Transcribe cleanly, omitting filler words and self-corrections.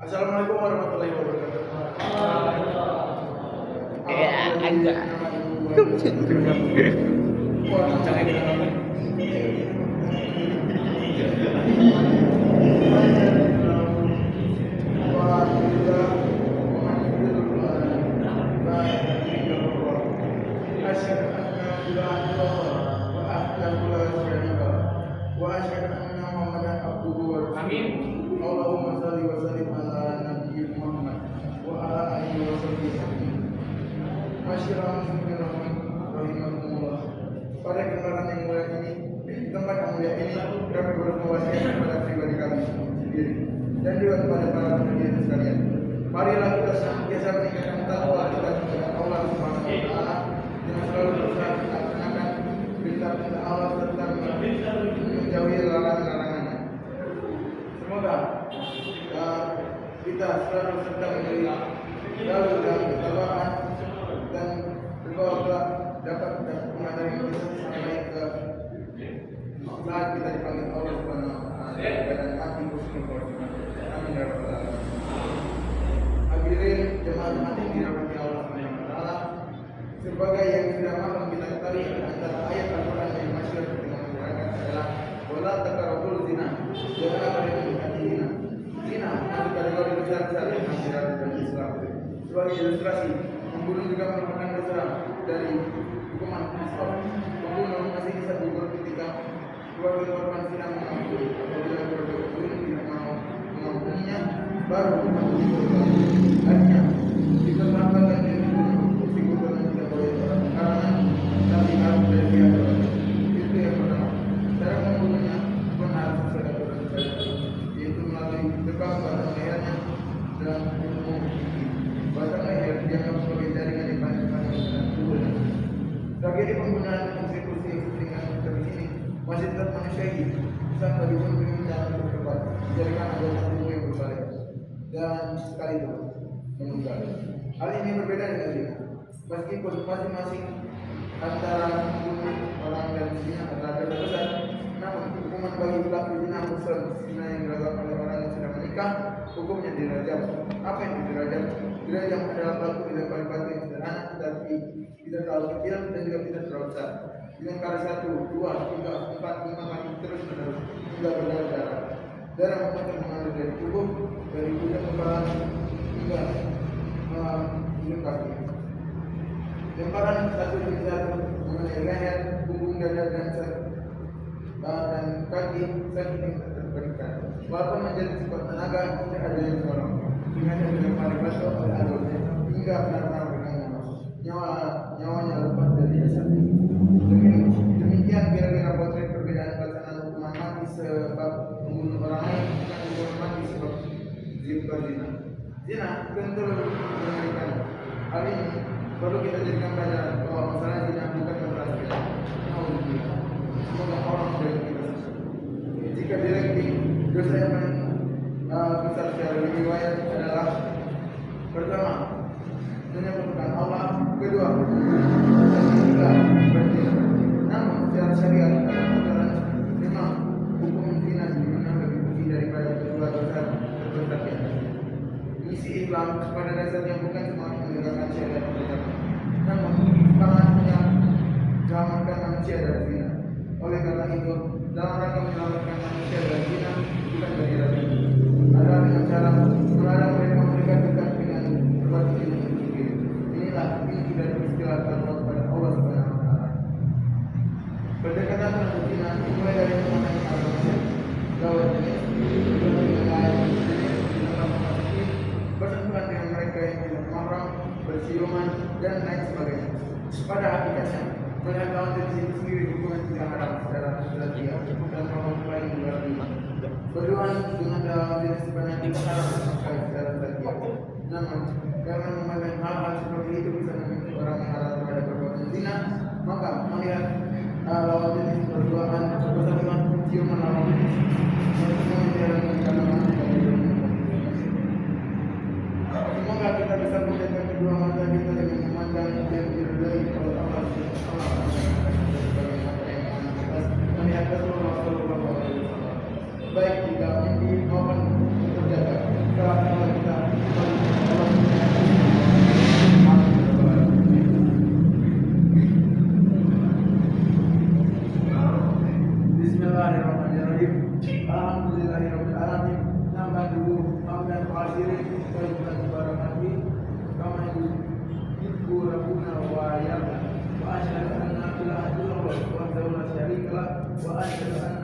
Assalamualaikum warahmatullahi wabarakatuh. Agak. Amin. Allahumma shalli wa sallim ala nabiyyina Muhammad wa ala alihi wa sahbihi. Bismillahirrahmanirrahim. Pada kesempatan yang mulia ini, di tempat yang mulia ini, kami berwasiat kepada pribadi kami sendiri dan juga kepada para pendiri sekalian. Marilah kita senantiasa meningkatkan takwa kita kepada Allah Subhanahu wa taala dengan selalu berusaha kita laksanakan perintah-perintah Allah serta menjauhi larangan-larangannya. Semoga kita selalu serta menjadi selalu dalam ketakwaan dan berdoa dapat mengadari kita sampai ke saat kita dipanggil Allah Subhanahu wa taala dan hati muslim. Amin ya rabbal alamin. Hadirin jemaah yang dirahmati Allah Subhanahu wa taala, sebagai yang sudah malam kita ketahui antara ayat Al-Qur'an yang masyhur dengan menerangkan adalah wala taqrabul zina. Janganlah kalian mendekati zina. Zina masuk kategori dosa besar yang masyirat dalam Islam. Sebagai ilustrasi, membunuh juga merupakan dosa dari hukuman Islam. Membunuh masih bisa gugur ketika keluarga korban sedang mengampuni. Apabila keluarga korban tidak mau mengampuninya, baru mengampuni korban. Artinya, jika terlambat dan dia dibunuh, si korban tidak boleh karangan, tapi harus dari pihak korban. Itu yang pertama. Cara membunuhnya pun harus sesuai aturan syariat, yaitu melalui tebang batang lehernya dan ilmu fikih. Batang leher dianggap sebagai jaringan di panjang dan tubuhnya. Tragedi penggunaan eksekusi dengan seperti ini masih tetap manusiawi. Saat bagi pembunuh jangan berdebat, dijadikan anggota tubuh yang berbalik dan sekali itu meninggal. Hal ini berbeda dengan zina. Meskipun masing-masing antara membunuh orang dan zina adalah dosa besar, namun hukuman bagi pelaku zina besar zina yang dilakukan oleh orang yang sudah menikah, hukumnya dirajam. Apa yang dirajam? Dirajam adalah pelaku dilakukan batu yang sederhana, tetapi tidak terlalu kecil dan juga tidak terlalu besar. Dilengkari 1, 2, 3, 4, 5 kali terus menerus hingga berdarah. Darah mengalir dari tubuh, dari ujung kepala hingga ujung kaki. Lemparan 1 demi 1 mengenai leher, punggung, dada dan kaki saking terberikan. Walaupun menjadi sekuat tenaga, tidak ada yang tolong. Dengan yang dilempari batu oleh adulnya hingga benar-benar bergangan nyawanya lepas dari jasadnya. Demikian kira-kira potret perbedaan pelaksanaan hukuman mati sebab membunuh orang lain dan hukuman mati sebab zina. Zina tentu mengerikan. Hal ini perlu kita jadikan pelajaran bahwa masalah zina bukan masalah sepele. Semoga orang dari kita. Jika direktif dosa yang paling besar secara riwayat adalah pertama menyebutkan Allah, kedua dan ketiga berzina. Namun secara syariat aturan memang hukum zina sebenarnya lebih tinggi daripada kedua dosa terbesar yang lain. Misi Islam pada dasarnya bukan cuma menegakkan syariat agama, namun sangat menyelamatkan manusia dari zina. Oleh karena itu, dalam rangka menyelamatkan manusia dari zina bukan dari rabi, adalah dengan cara melarang mereka dekat dengan perbuatan zina itu sendiri. Inilah inti dari istilah takwa kepada Allah Subhanahu wa taala. Pendekatan terhadap zina dimulai dari mengenai agama, lawan jenis, bersentuhan dengan mereka yang tidak mahram, bersiuman dan lain sebagainya. Pada hakikatnya, melihat lawan jenis itu sendiri hubungan tidak haram secara syariat dan orang lain luar biasa. Berduaan dengan lawan jenis sebenarnya tidak haram sekali secara syariat. Namun, karena memandang hal-hal seperti itu bisa memicu orang yang haram terhadap perbuatan zina, maka melihat lawan jenis berduaan bersama dengan ciuman lawan jenis, semua menjalankan kandungan dari dunia. Semoga kita bisa menjaga kedua mata kita dengan memandang yang diridhai oleh Allah melihat Rasulullah SAW baik jika mimpi maupun terjaga. wa asyhadu anna